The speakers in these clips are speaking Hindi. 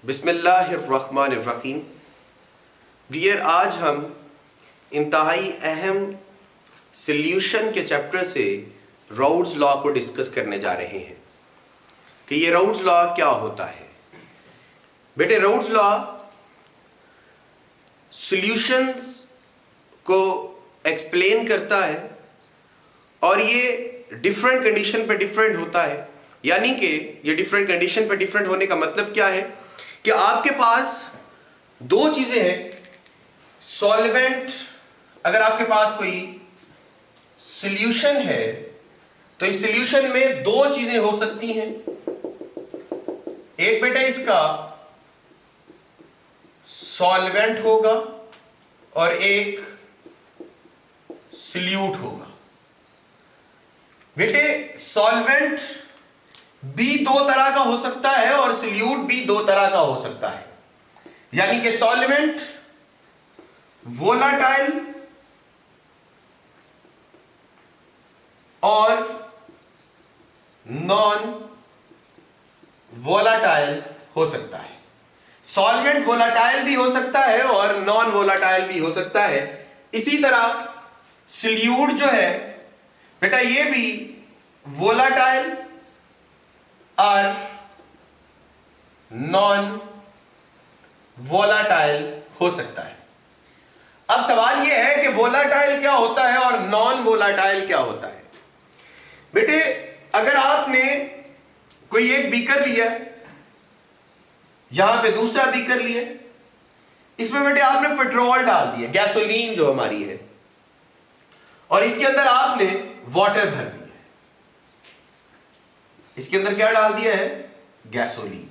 बिस्मिल्लाहिर्रहमानिर्रहीम। डियर, आज हम इंतहाई अहम सॉल्यूशन के चैप्टर से राउल्ट्स लॉ को डिस्कस करने जा रहे हैं कि ये राउल्ट्स लॉ क्या होता है। बेटे, राउल्ट्स लॉ सॉल्यूशंस को एक्सप्लेन करता है और ये डिफरेंट कंडीशन पे डिफरेंट होता है। यानी कि ये डिफरेंट कंडीशन पे डिफरेंट होने का मतलब क्या है कि आपके पास दो चीजें हैं। सॉल्वेंट, अगर आपके पास कोई सॉल्यूशन है तो इस सॉल्यूशन में दो चीजें हो सकती हैं। एक बेटा इसका सॉल्वेंट होगा और एक सॉल्यूट होगा। बेटे, सॉल्वेंट भी दो तरह का हो सकता है और सॉल्यूट भी दो तरह का हो सकता है। यानी कि सॉल्वेंट वोलाटाइल और नॉन वोलाटाइल हो सकता है। सॉल्वेंट वोलाटाइल भी हो सकता है और नॉन वोलाटाइल भी हो सकता है। इसी तरह सॉल्यूट जो है बेटा, ये भी वोलाटाइल और नॉन वोलाटाइल हो सकता है। अब सवाल यह है कि वोलाटाइल क्या होता है और नॉन वोलाटाइल क्या होता है। बेटे, अगर आपने कोई एक बीकर लिया, यहां पे दूसरा बीकर लिया, इसमें बेटे आपने पेट्रोल डाल दिया, गैसोलीन जो हमारी है, और इसके अंदर आपने वाटर भर दिया। इसके अंदर क्या डाल दिया है? गैसोलीन,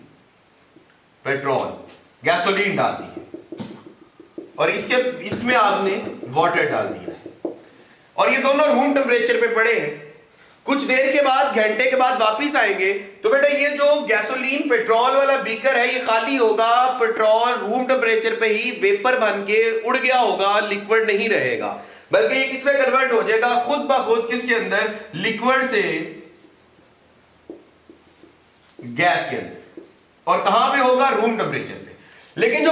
पेट्रोल, गैसोलीन डाल दी है और इसमें आपने वाटर डाल दिया है और ये दोनों रूम टेम्परेचर पे पड़े हैं। कुछ देर के बाद, घंटे के बाद वापस आएंगे तो बेटा ये जो गैसोलीन पेट्रोल वाला बीकर है ये खाली होगा, पेट्रोल रूम टेम्परेचर पे ही वेपर बन के उड़ गया होगा, लिक्विड नहीं रहेगा, बल्कि ये किसमें कन्वर्ट हो जाएगा? खुद ब खुद किसके अंदर? लिक्विड से गैस के अंदर। और कहां पे होगा? रूम टेम्परेचर पे। लेकिन जो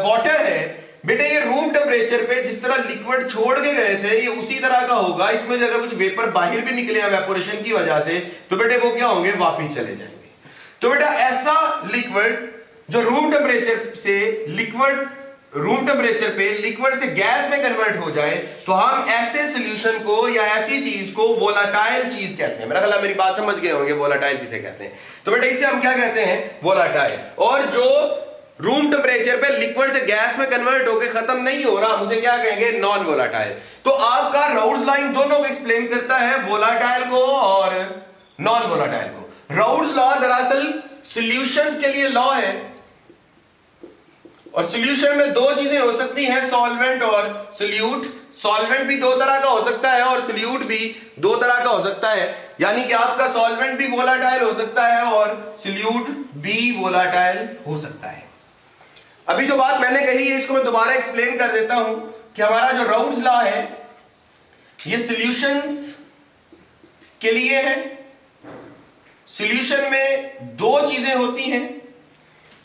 वाटर है बेटे, ये रूम टेम्परेचर पे जिस तरह लिक्विड छोड़ के गए थे ये उसी तरह का होगा। इसमें अगर कुछ वेपर बाहर भी निकले इवेपोरेशन की वजह से तो बेटे वो क्या होंगे? वापिस चले जाएंगे। तो बेटा ऐसा लिक्विड जो रूम टेम्परेचर से लिक्विड, रूम टेम्परेचर पे लिक्विड से गैस में कन्वर्ट हो जाए तो हम ऐसे सॉल्यूशन को या ऐसी चीज को वोलाटाइल चीज कहते हैं। मेरा ख्याल मेरी बात समझ गए होंगे, वोलाटाइल किसे कहते हैं। तो बेटा इसे हम क्या कहते हैं? वोलाटाइल। और जो रूम टेम्परेचर पे लिक्विड से गैस में कन्वर्ट होकर खत्म नहीं हो रहा, हम उसे क्या कहेंगे? Non volatile. तो आपका राउल्ट्स लॉ इन दोनों को एक्सप्लेन करता है, वोलाटाइल को और नॉन वोलाटाइल को। राउल्ट्स लॉ दरअसल सॉल्यूशंस के लिए लॉ है और सॉल्यूशन में दो चीजें हो सकती हैं, सॉल्वेंट और सॉल्यूट। सॉल्वेंट भी दो तरह का हो सकता है और सॉल्यूट भी दो तरह का हो सकता है। यानी कि आपका सॉल्वेंट भी वोलाटाइल हो सकता है और सॉल्यूट भी वोलाटाइल हो सकता है। अभी जो बात मैंने कही है इसको मैं दोबारा एक्सप्लेन कर देता हूं कि हमारा जो राउल्ट्स लॉ है ये सॉल्यूशंस के लिए है। सॉल्यूशन में दो चीजें होती हैं,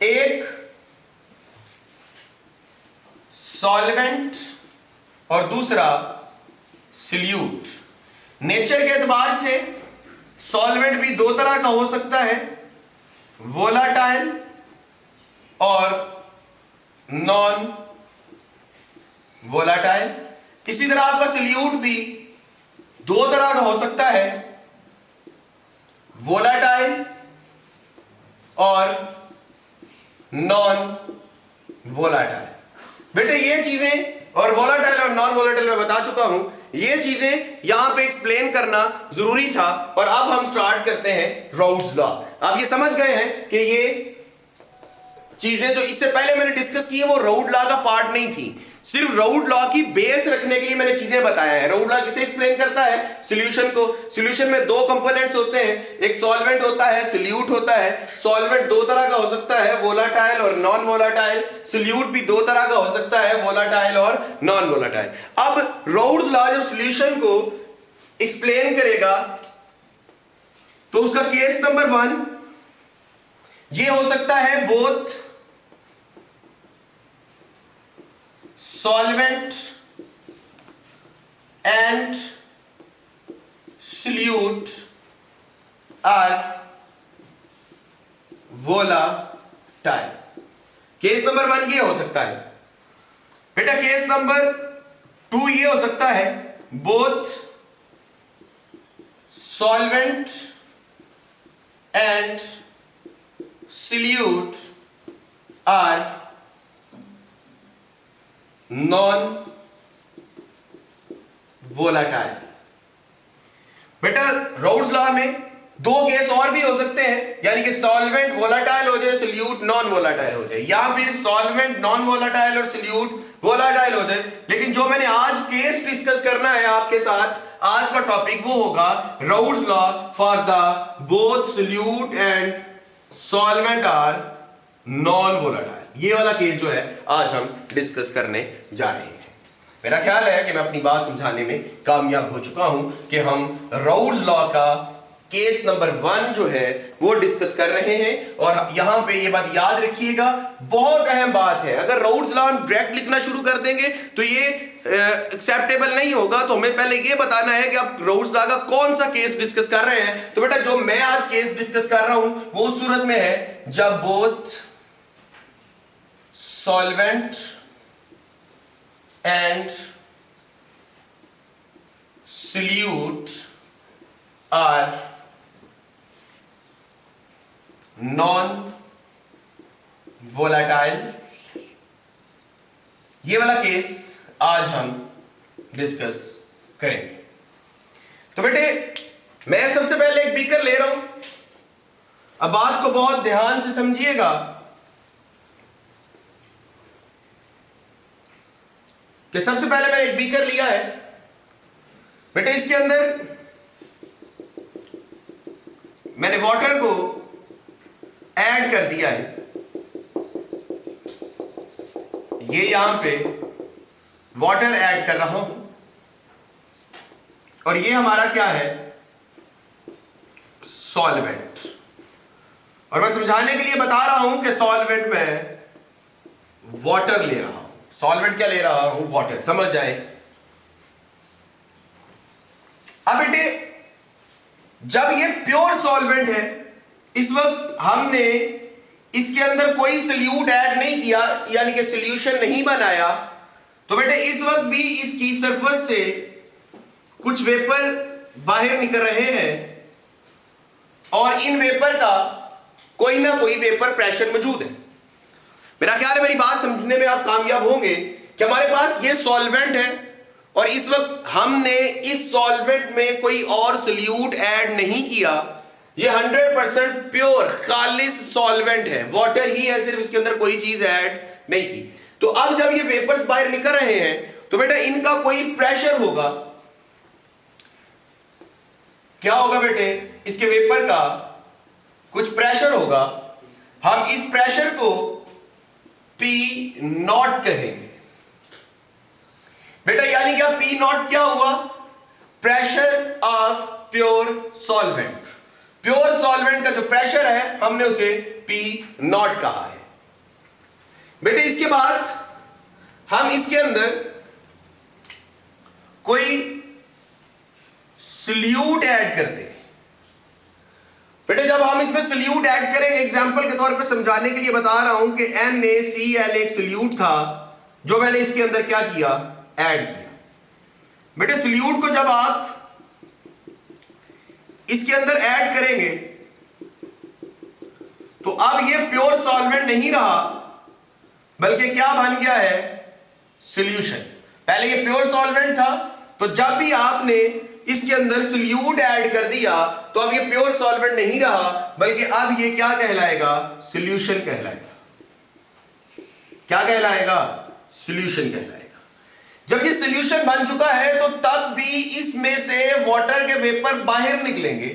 एक सॉल्वेंट और दूसरा सॉल्यूट। नेचर के एतबार से सॉल्वेंट भी दो तरह का हो सकता है, वोलाटाइल और नॉन वोलाटाइल। इसी तरह आपका सॉल्यूट भी दो तरह का हो सकता है, वोलाटाइल और नॉन वोलाटाइल। बेटे ये चीजें, और वोलाटाइल और नॉन वोलाटाइल मैं बता चुका हूं, ये चीजें यहां पे एक्सप्लेन करना जरूरी था। और अब हम स्टार्ट करते हैं राउल्ट्स लॉ। आप ये समझ गए हैं कि ये चीजें जो इससे पहले मैंने डिस्कस की है वो राउल्ट्स लॉ का पार्ट नहीं थी, सिर्फ राउल्ट्स लॉ की बेस रखने के लिए मैंने चीजें बताया है। राउल्ट्स लॉ किसे एक्सप्लेन करता है? सॉल्यूशन को। सॉल्यूशन में दो कंपोनेंट्स होते हैं, एक सॉल्वेंट होता है, सॉल्यूट होता है। सॉल्वेंट दो तरह का हो सकता है, वोलाटाइल और नॉन वोलाटाइल। सॉल्यूट भी दो तरह का हो सकता है, वोलाटाइल और नॉन वोलाटाइल। अब राउल्ट्स लॉ जब सॉल्यूशन को एक्सप्लेन करेगा तो उसका केस नंबर 1 ये हो सकता है both solvent and solute are volatile। Case number 1 ये हो सकता है बेटा। केस नंबर 2 ये हो सकता है both solvent and solute are non volatile। बेटा राउल्स लॉ में 2 केस और भी हो सकते हैं, यानी कि सॉल्वेंट वोलाटाइल हो जाए, सोल्यूट नॉन वोलाटाइल हो जाए, या फिर सॉल्वेंट नॉन वोलाटाइल और सोल्यूट वोलाटाइल हो जाए। लेकिन जो मैंने आज केस डिस्कस करना है आपके साथ, आज का टॉपिक वो होगा Raoult's law for the both solute and solvent are non volatile. ये वाला केस जो है आज हम डिस्कस करने जा रहे हैं। मेरा ख्याल है कि मैं अपनी बात समझाने में कामयाब हो चुका हूं कि हम राउल्स लॉ का केस नंबर 1 जो है वो डिस्कस कर रहे हैं। और यहां पे ये बात याद रखिएगा, बहुत अहम बात है। अगर राउल्स लॉ हम डायरेक्ट लिखना शुरू कर देंगे तो ये एक्सेप्टेबल नहीं होगा। तो हमें पहले ये बताना है कि आप राउल्स लॉ का कौन सा केस डिस्कस कर रहे हैं। तो बेटा जो मैं आज केस डिस्कस कर रहा हूं वो उस सूरत में है जब both solvent and solute are non volatile. ये वाला केस आज हम डिस्कस करेंगे। तो बेटे मैं सबसे पहले एक बीकर ले रहा हूं। अब बात को बहुत ध्यान से समझिएगा कि सबसे पहले मैंने एक बीकर लिया है बेटे, इसके अंदर मैंने वाटर को ऐड कर दिया है। ये यहां पे वाटर ऐड कर रहा हूं और ये हमारा क्या है, सॉल्वेंट। और मैं समझाने के लिए बता रहा हूं कि सॉल्वेंट में वाटर ले रहा हूं। सॉल्वेंट क्या ले रहा हूं, वाटर, समझ जाए। अब बेटे जब ये प्योर सॉल्वेंट है, इस वक्त हमने इसके अंदर कोई सोल्यूट ऐड नहीं किया, यानी कि सॉल्यूशन नहीं बनाया, तो बेटे इस वक्त भी इसकी सरफेस से कुछ वेपर बाहर निकल रहे हैं और इन वेपर का कोई ना कोई वेपर प्रेशर मौजूद है। मेरा ख्याल है मेरी बात समझने में आप कामयाब होंगे कि हमारे पास ये सॉल्वेंट है और इस वक्त हमने इस सॉल्वेंट में कोई और सोल्यूट ऐड नहीं किया। ये 100% प्योर खालिस सॉल्वेंट है, वाटर ही है, सिर्फ इसके अंदर कोई चीज ऐड नहीं की। तो अब जब ये वेपर्स बाहर निकल रहे हैं तो बेटा इनका कोई प्रेशर होगा। क्या होगा बेटे, इसके वेपर का कुछ प्रेशर होगा। हम इस प्रेशर को P0 कहेंगे बेटा, यानी क्या P0 क्या हुआ, pressure of pure solvent. Pure solvent का जो प्रेशर है हमने उसे P0 कहा है। बेटे इसके बाद हम इसके अंदर कोई सोल्यूट ऐड करते हैं। बेटे जब हम इसमें सोल्यूट ऐड करेंगे, एग्जांपल के तौर पे समझाने के लिए बता रहा हूं कि NaCl एक सोल्यूट था जो मैंने इसके अंदर क्या किया, ऐड किया। बेटे सोल्यूट को जब आप इसके अंदर ऐड करेंगे तो अब ये प्योर सॉल्वेंट नहीं रहा, बल्कि क्या बन गया है, सॉल्यूशन। पहले ये प्योर सॉल्वेंट था, तो जब भी आपने इसके अंदर सोल्यूट ऐड कर दिया तो अब ये प्योर सॉल्वेंट नहीं रहा, बल्कि अब ये क्या कहलाएगा, सॉल्यूशन कहलाएगा। क्या कहलाएगा, सॉल्यूशन कहलाएगा। जब ये सॉल्यूशन बन चुका है तो तब भी इसमें से वाटर के वेपर बाहर निकलेंगे,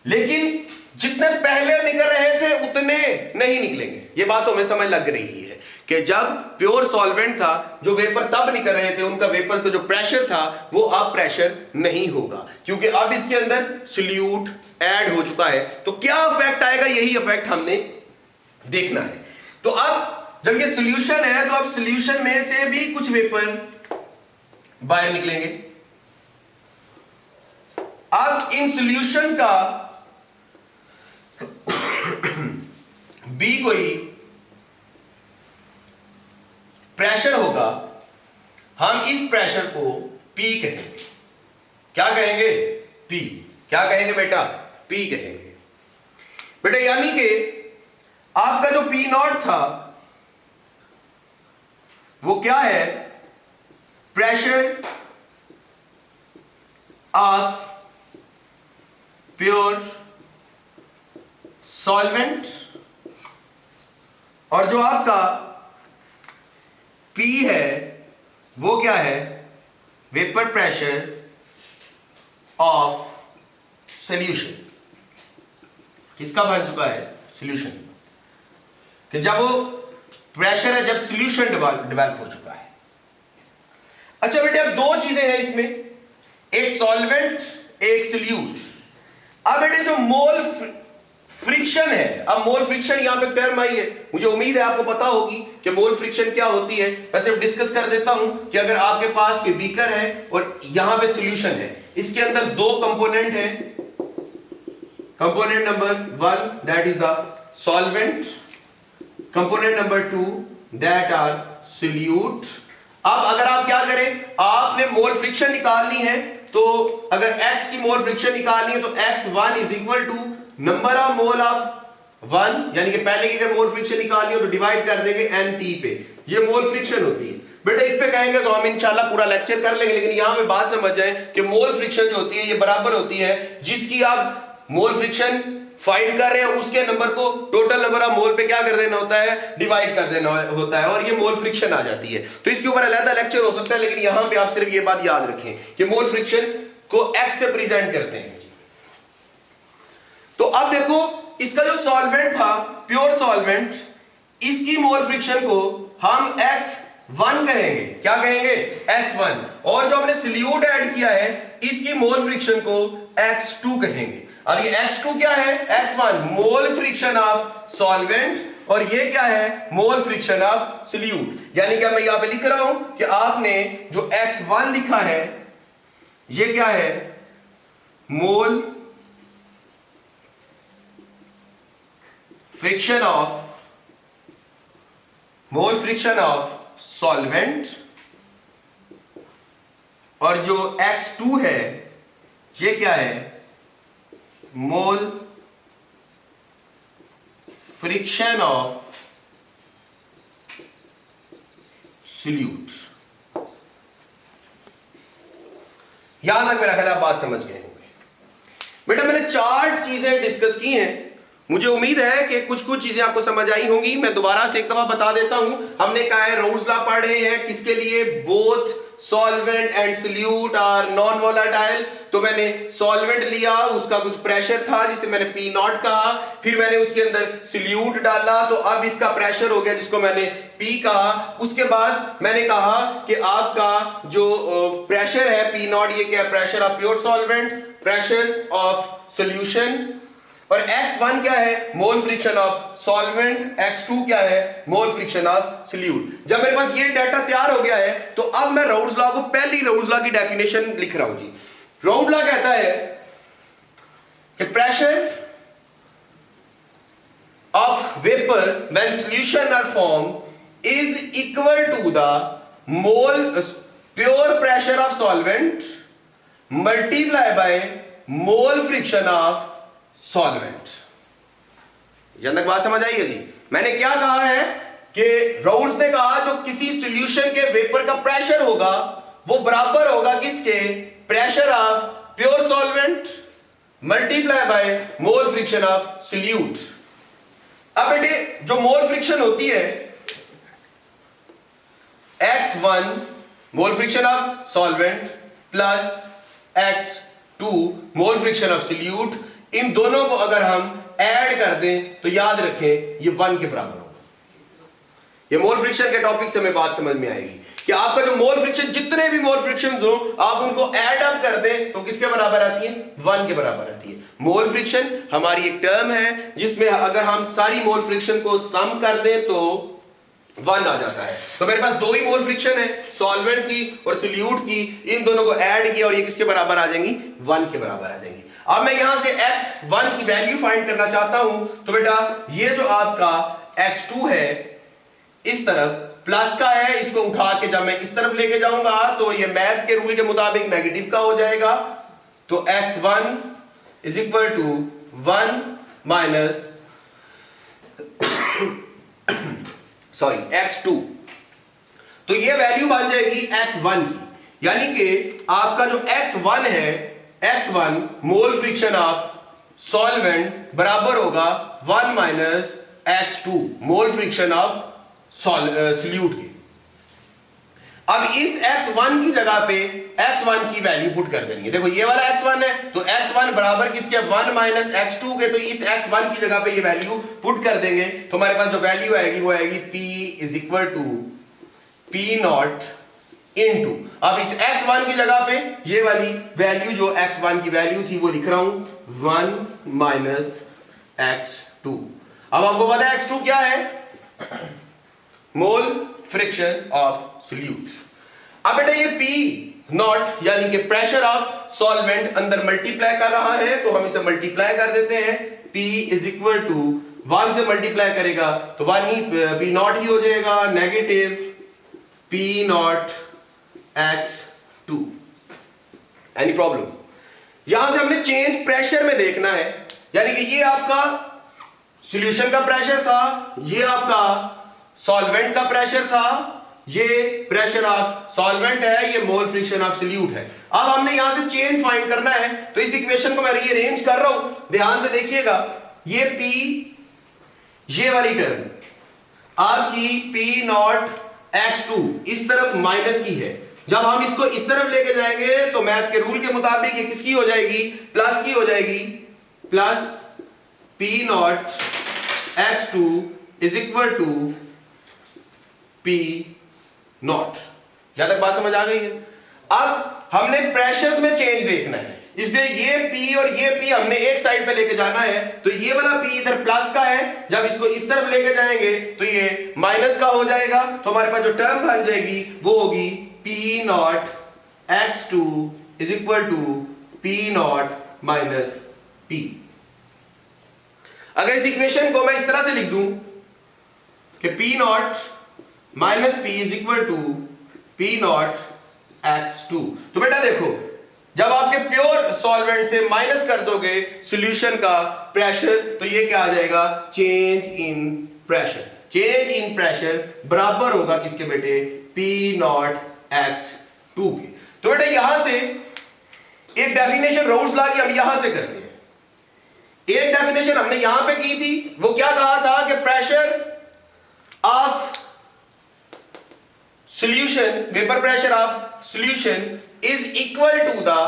लेकिन जितने पहले निकल रहे थे उतने नहीं निकलेंगे। ये बात तो हमें समझ लग रही है कि जब प्योर सॉल्वेंट था, जो वेपर तब निकल रहे थे, उनका वेपर्स का जो प्रेशर था वो अब प्रेशर नहीं होगा, क्योंकि अब इसके अंदर सोल्यूट ऐड हो चुका है। तो क्या इफेक्ट आएगा, यही इफेक्ट हमने देखना है। तो अब जब ये सॉल्यूशन है तो अब सॉल्यूशन में से भी कुछ वेपर बाहर निकलेंगे। अब इन सॉल्यूशन का बी कोई प्रेशर होगा, हम इस प्रेशर को P कहेंगे। क्या कहेंगे? P। क्या कहेंगे बेटा? P कहेंगे। बेटा यानी कि आपका जो P नॉट था वो क्या है? प्रेशर ऑफ प्योर सॉल्वेंट, और जो आपका P है वो क्या है? Vapour pressure of solution. किसका बन चुका है? सॉल्यूशन। कि जब वो प्रेशर है, जब सॉल्यूशन डेवलप हो चुका है। अच्छा बेटे अब दो चीजें हैं इसमें, एक सॉल्वेंट एक सॉल्यूट। अब बेटे जो मोल फ्रिक्शन है, अब मोल फ्रिक्शन यहां पे टर्म आई है, मुझे उम्मीद है आपको पता होगी कि मोल फ्रिक्शन क्या होती है। मैं सिर्फ डिस्कस कर देता हूं कि अगर आपके पास कोई बीकर है और यहां पे सॉल्यूशन है, इसके अंदर दो कंपोनेंट है। Component number 1 that is the solvent, component number 2 that are solute. अब अगर आप क्या करें, आपने मोल फ्रिक्शन निकालनी है, तो अगर x की मोल फ्रिक्शन निकालनी है तो x1 is equal to number of mole of 1, यानी कि पहले की अगर मोल फ्रिक्शन निकालनी हो तो डिवाइड कर देंगे nt पे। ये मोल फ्रिक्शन होती है। बेटा इस पे कहेंगे तो हम इंशाल्लाह पूरा लेक्चर कर लेंगे, लेकिन यहां पे बात समझ जाए कि मोल फ्रिक्शन जो होती है ये बराबर होती है जिसकी आप मोल फ्रिक्शन फाइंड कर रहे हैं उसके नंबर को टोटल नंबर ऑफ मोल पे क्या कर देना होता है? डिवाइड कर देना होता है, और ये मोल फ्रिक्शन आ जाती है। तो इसके ऊपर अलग लेक्चर हो सकता है, लेकिन यहां पे आप सिर्फ ये बात याद रखें कि मोल फ्रिक्शन को x से प्रेजेंट करते हैं। तो अब देखो इसका जो सॉल्वेंट था, प्योर सॉल्वेंट, इसकी मोल फ्रिक्शन को हम x1 कहेंगे। क्या कहेंगे? x1। और जो हमने सॉल्यूट ऐड किया है इसकी मोल फ्रिक्शन को x2 कहेंगे। अब ये x2 क्या है? x1 mole friction of solvent, और ये क्या है? Mole fraction of solute. यानी कि मैं यहां पे लिख रहा हूं कि आपने जो x1 लिखा है ये क्या है? मोल फ्रिक्शन ऑफ सॉल्वेंट, और जो x2 है ये क्या है? Mole fraction of solute. यहां तक मेरा ख्याल आप बात समझ गए होंगे। बेटा मैंने 4 चीजें डिस्कस की हैं, मुझे उम्मीद है कि कुछ चीजें आपको समझ आई होंगी। मैं दोबारा से एक दफा बता देता हूं। हमने कहा है रोल्स लॉ पढ़ रहे हैं किसके लिए? Both solvent and solute are non volatile. तो मैंने सॉल्वेंट लिया, उसका कुछ प्रेशर था जिसे मैंने P नॉट कहा, फिर मैंने उसके अंदर सॉल्यूट डाला तो अब इसका प्रेशर हो गया जिसको मैंने P कहा। उसके बाद मैंने कहा कि आपका जो प्रेशर है P नॉट, ये क्या? Pressure of pure solvent, pressure of solution. और x1 क्या है? Mole fraction of solvent, x2 क्या है? Mole fraction of solute. जब मेरे पास ये डाटा तैयार हो गया है तो अब मैं राउल्स लॉ को, पहली राउल्स लॉ की डेफिनेशन लिख रहा हूं जी। राउल्स लॉ कहता है कि pressure of vapour when solution are form is equal to the mole pure pressure of solvent multiply by mole friction of solvent. यहां तक बात समझ आई है जी। मैंने क्या कहा है कि राउल्स ने कहा जो किसी सॉल्यूशन के वेपर का प्रेशर होगा वो बराबर होगा किसके? Pressure of pure solvent multiply by mole friction of solute. अब बेटे जो मोल फ्रिक्शन होती है x1 mole friction of solvent plus x2 mole friction of solute, इन दोनों को अगर हम ऐड कर दें तो याद रखें ये 1 के बराबर होगा। ये मोल फ्रिक्शन के टॉपिक से हमें बात समझ में आएगी कि आपका जो मोल फ्रिक्शन, जितने भी मोल फ्रिक्शन हो आप उनको ऐड अप कर दें तो किसके बराबर आती है? 1 के बराबर आती है। मोल फ्रिक्शन हमारी एक टर्म है जिसमें अगर हम सारी मोल फ्रिक्शन को सम कर दें तो 1 आ जाता है। तो मेरे पास 2 ही मोल फ्रिक्शन है, सॉल्वेंट की और सोल्यूट की, इन दोनों को ऐड किया और ये किसके बराबर आ जाएंगी, 1 के बराबर आ जाएंगी। अब मैं यहां से x1 की वैल्यू फाइंड करना चाहता हूं, तो बेटा ये जो आपका x2 है इस तरफ प्लस का है, इसको उठा के जब मैं इस तरफ लेके जाऊंगा तो ये मैथ के रूल के मुताबिक नेगेटिव का हो जाएगा। तो x1 is equal to 1 minus sorry x2, तो ये वैल्यू बन जाएगी x1 की, यानी कि आपका जो x1 है, x1 mole friction of solvent बराबर होगा 1 minus x2 mole friction of solute के। अब इस x1 की जगह पे x1 की वैल्यू पुट कर देनी है। देखो ये वाला x1 है, तो x1 बराबर किसके, 1 माइनस x2 के, तो इस x1 की जगह पे ये वैल्यू पुट कर देंगे तो हमारे पास जो वैल्यू आएगी वो आएगी p is equal to p not into, अब इस x1 की जगह पे ये वाली वैल्यू जो x1 की वैल्यू थी वो लिख रहा हूं 1 माइनस x2। अब हमको पता है x2 क्या है, मोल फ्रिक्शन ऑफ सोल्यूट। अब बेटा ये P नॉट यानी कि प्रेशर ऑफ सॉल्वेंट अंदर मल्टीप्लाई कर रहा है, तो हम इसे मल्टीप्लाई कर देते हैं। P इज इक्वल टू 1 से मल्टीप्लाई करेगा तो 1 ही P नॉट ही हो जाएगा, negative P not x2। Any problem? यहां से हमने चेंज प्रेशर में देखना है, यानी कि ये आपका सॉल्यूशन का प्रेशर था, ये आपका सॉल्वेंट का प्रेशर था, ये प्रेशर ऑफ सॉल्वेंट है, ये मोल फ्रिक्शन ऑफ सोल्यूट है। अब हमने यहां से चेंज फाइंड करना है, तो इस इक्वेशन को मैं रीअरेंज कर रहा हूं, ध्यान से देखिएगा। ये P, ये वाली टर्म आपकी P नॉट x2 इस तरफ माइनस की है, जब हम इसको इस तरफ लेके जाएंगे तो मैथ के रूल के मुताबिक ये किसकी हो जाएगी, प्लस की हो जाएगी, plus P not x2 is equal to P not. यहां तक बात समझ आ गई है? अब हमने प्रेशर्स में चेंज देखना है, इसलिए ये P और ये P हमने एक साइड पे लेके जाना है, तो ये वाला P इधर प्लस का है, जब इसको इस तरफ लेके जाएंगे तो ये माइनस का हो जाएगा, तो हमारे पास जो टर्म बन जाएगी वो होगी P not x2 is equal to P not minus P। अगर इस इक्वेशन को मैं इस तरह से लिख दूं कि P not minus P is equal to P not x2, तो बेटा देखो जब आपके प्योर सॉल्वेंट से माइनस कर दोगे सॉल्यूशन का प्रेशर तो ये क्या आ जाएगा, change in pressure. Change in pressure बराबर होगा किसके बेटे, P नॉट x2 के। तो बेटा यहां से एक डेफिनेशन राउल्स लॉ की हम यहां से करते हैं। एक डेफिनेशन हमने यहां पे की थी, वो क्या कहा था कि pressure of solution, vapor pressure of solution is equal to the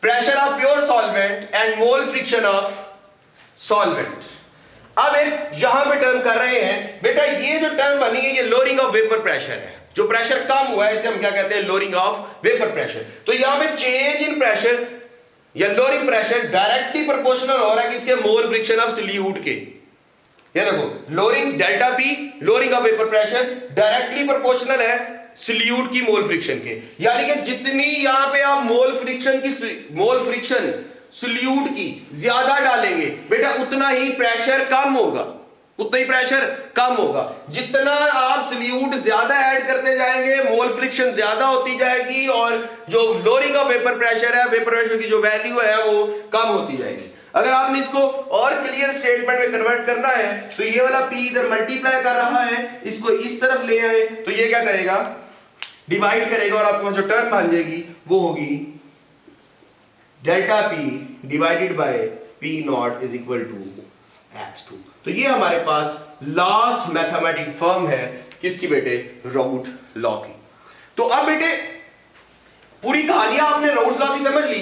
pressure of pure solvent and mole friction of solvent। अब एक यहां पे टर्म कर रहे हैं बेटा, ये जो टर्म बनी है ये लोअरिंग ऑफ वेपर प्रेशर है, जो प्रेशर कम हुआ है इसे हम क्या कहते हैं, लोअरिंग ऑफ वेपर प्रेशर। तो यहां पे चेंज इन प्रेशर या लोअरिंग प्रेशर डायरेक्टली प्रोपोर्शनल हो रहा है किसके, मोल फ्रिक्शन ऑफ सोल्यूट के। ये देखो lowering delta P lowering of vapour pressure directly proportional है सोल्यूट की मोल फ्रिक्शन के, यानी कि जितनी यहां पे आप मोल फ्रिक्शन सोल्यूट की ज्यादा डालेंगे बेटा उतना ही प्रेशर कम होगा, उतना ही प्रेशर कम होगा। जितना आप सोल्यूट ज्यादा ऐड करते जाएंगे मोल फ्रिक्शन ज्यादा होती जाएगी और जो लोअरिंग ऑफ वेपर प्रेशर है, वेपर प्रेशर की जो वैल्यू है वो कम होती जाएगी। अगर आपने इसको और क्लियर स्टेटमेंट में कन्वर्ट करना है तो ये वाला P इधर मल्टीप्लाई कर रहा है, इसको इस तरफ ले आए तो ये क्या करेगा, डिवाइड करेगा और आपको जो टर्म बन जाएगी वो होगी delta P divided by P not is equal to x2। तो ये हमारे पास लास्ट मैथमेटिक फॉर्म है किसकी बेटे, राउट लॉ की। तो अब बेटे पूरी कहानियां आपने राउट लॉ की समझ ली,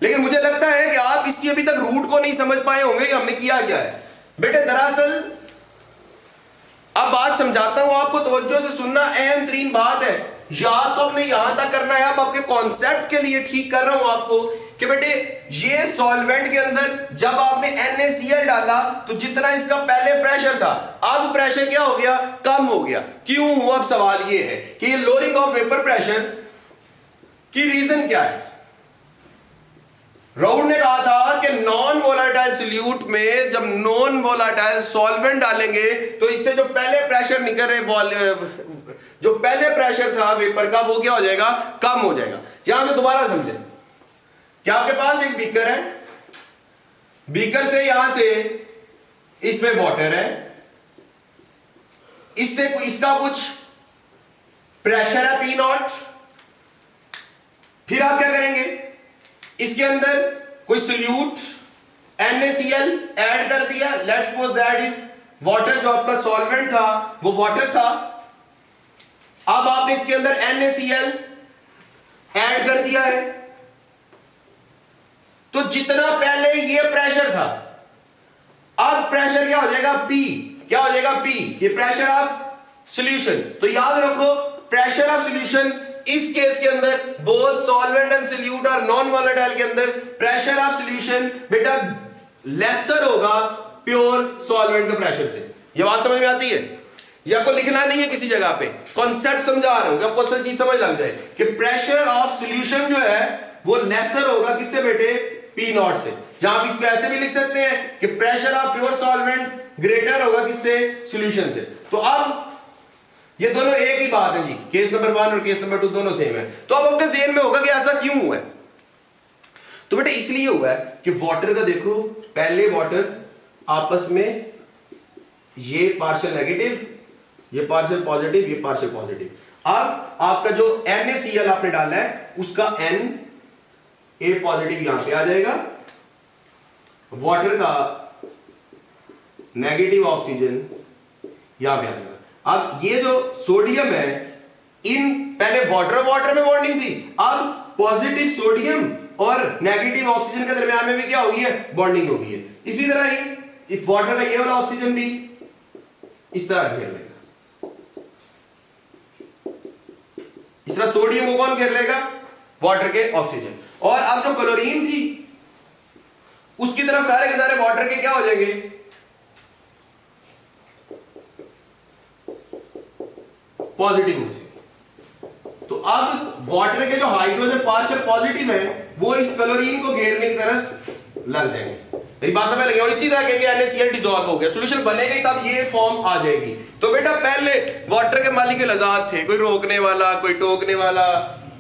लेकिन मुझे लगता है कि आप इसकी अभी तक रूट को नहीं समझ पाए होंगे कि हमने किया क्या है। बेटे दरअसल अब बात समझाता हूं आपको, तवज्जो से सुनना, अहम तरीन बात है। याद तो हमने यहां तक करना है, अब आपके कॉन्सेप्ट के लिए ठीक कर रहा हूं आपको कि बेटे ये सॉल्वेंट के अंदर जब आपने NaCl डाला तो जितना इसका पहले प्रेशर था, अब प्रेशर क्या हो गया, कम हो गया। क्यों हुआ? अब सवाल ये है कि ये लोअरिंग ऑफ वेपर प्रेशर की रीजन क्या है। राउड ने कहा था कि नॉन वोलाटाइल सॉल्यूट में जब नॉन वोलाटाइल सॉल्वेंट डालेंगे तो इससे जो पहले प्रेशर निकल रहे, जो पहले प्रेशर था वेपर का, वो क्या हो जाएगा, कम हो जाएगा। यहां से दोबारा समझे कि आपके पास एक बीकर है, बीकर से यहां से इसमें वाटर है, इससे इसका कुछ प्रेशर है P0। फिर आप क्या करेंगे, इसके अंदर कोई सोल्यूट NaCl ऐड कर दिया, let's suppose that is water. जो आपका सॉल्वेंट था वो वाटर था, अब आपने इसके अंदर NaCl ऐड कर दिया है, तो जितना पहले ये प्रेशर था, अब प्रेशर क्या हो जाएगा, P। क्या हो जाएगा, P, ये प्रेशर ऑफ सॉल्यूशन। तो याद रखो प्रेशर ऑफ सॉल्यूशन इस केस के अंदर बोथ सॉल्वेंट एंड सॉल्यूट और नॉन वोलेटाइल के अंदर प्रेशर ऑफ सॉल्यूशन बेटा लेसर होगा प्योर सॉल्वेंट के प्रेशर से। ये बात समझ में आती है? ये आपको लिखना नहीं है किसी जगह पे, कॉन्सेप्ट समझा रहा हूं, आपको असल चीज समझ लग जाए कि प्रेशर ऑफ सॉल्यूशन जो है वो लेसर होगा किससे बेटे, P0 से। यहां आप इसको ऐसे भी लिख सकते हैं कि pressure of pure solvent greater होगा किससे, सॉल्यूशन से। तो अब ये दोनों एक ही बात है जी, केस नंबर 1 और केस नंबर 2 दोनों सेम है। तो अब आपके ज़हन में होगा कि ऐसा क्यों हुआ है। तो बेटे इसलिए हुआ है कि वाटर का देखो, पहले वाटर आपस में ये पार्शियल नेगेटिव, ये पार्शियल पॉजिटिव, ये पार्शियल पॉजिटिव। अब आपका जो NaCl आपने डाला है उसका Na पॉजिटिव यहां पे आ जाएगा, वाटर का नेगेटिव ऑक्सीजन यहां पे आ जाएगा। अब ये जो सोडियम है, इन पहले वाटर में बॉन्डिंग थी, अब पॉजिटिव सोडियम और नेगेटिव ऑक्सीजन के दरमियान में भी क्या हो गई है, बॉन्डिंग हो गई है। इसी तरह ही इस वाटर का ये वाला ऑक्सीजन भी इस तरह घेर लेगा, इस तरह सोडियम को कौन घेर लेगा, वाटर के ऑक्सीजन। और अब जो क्लोरीन थी उसकी तरफ सारे के सारे वाटर के क्या हो जाएंगे, पॉजिटिव हो जाएगी। तो अब वाटर के जो हाइड्रोजन पार्शियल पॉजिटिव है वो इस क्लोरीन को घेरने की तरफ लग जाएंगे। मेरी बात समझ लगी? और इसी तरह कहेंगे NaCl डिसॉल्व हो गया, सॉल्यूशन बनेगी तब ये फॉर्म आ जाएगी। तो बेटा पहले वाटर के मालिक लजात थे, कोई रोकने वाला, कोई टोकने वाला,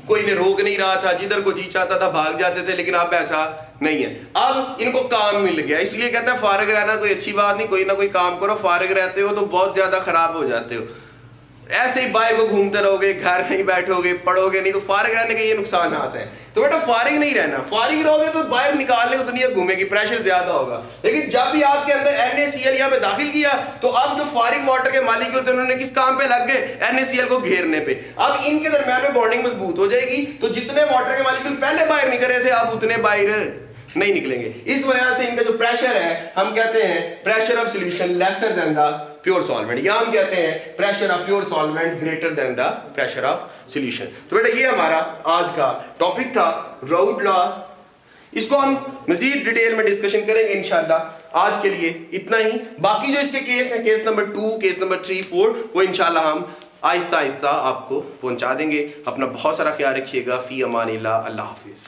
कोई ने रोक नहीं रहा था, जिधर को जी चाहता था भाग जाते थे, लेकिन अब ऐसा नहीं है। अब इनको काम मिल गया, इसलिए कहते हैं फारिग रहना कोई अच्छी बात नहीं, कोई ना कोई काम करो। फारिग रहते हो तो बहुत ज्यादा खराब हो जाते हो, ऐसे ही बाइक को घूमते रहोगे, घर नहीं बैठोगे, पढ़ोगे नहीं, तो फारिग रहने के ये नुकसान आता है। तो बेटा फारिग नहीं रहना, फारिग रहोगे तो बाइक निकालने को दुनिया घूमेगी, प्रेशर ज्यादा होगा। लेकिन जब भी आपके अंदर NaCl यहाँ पे दाखिल किया तो अब जो फारिग वाटर के मालिक होते हैं उन्होंने किस काम पे लग गए, NaCl को घेरने पे। अब इनके दरमियान में बॉन्डिंग मजबूत हो जाएगी, तो जितने वाटर के मालिक पहले बाहर निकल रहे थे अब उतने बाहर नहीं निकलेंगे। इस वजह से इनका जो प्रेशर है हम कहते हैं pressure of solution lesser than the pure solvent, या हम कहते हैं pressure of pure solvent greater than the pressure of solution. तो बेटा ये हमारा आज का टॉपिक था, राउड लॉ। इसको हम मजीद डिटेल में डिस्कशन करेंगे इंशाल्लाह। आज के लिए इतना ही, बाकी जो इसके केस हैं, केस नंबर 2, केस नंबर 3, 4, वो इंशाल्लाह हम आहिस्ता आहिस्ता आपको पहुंचा देंगे। अपना बहुत सारा ख्याल रखिएगा। फी अमानिल्लाह, अल्लाह हाफिज।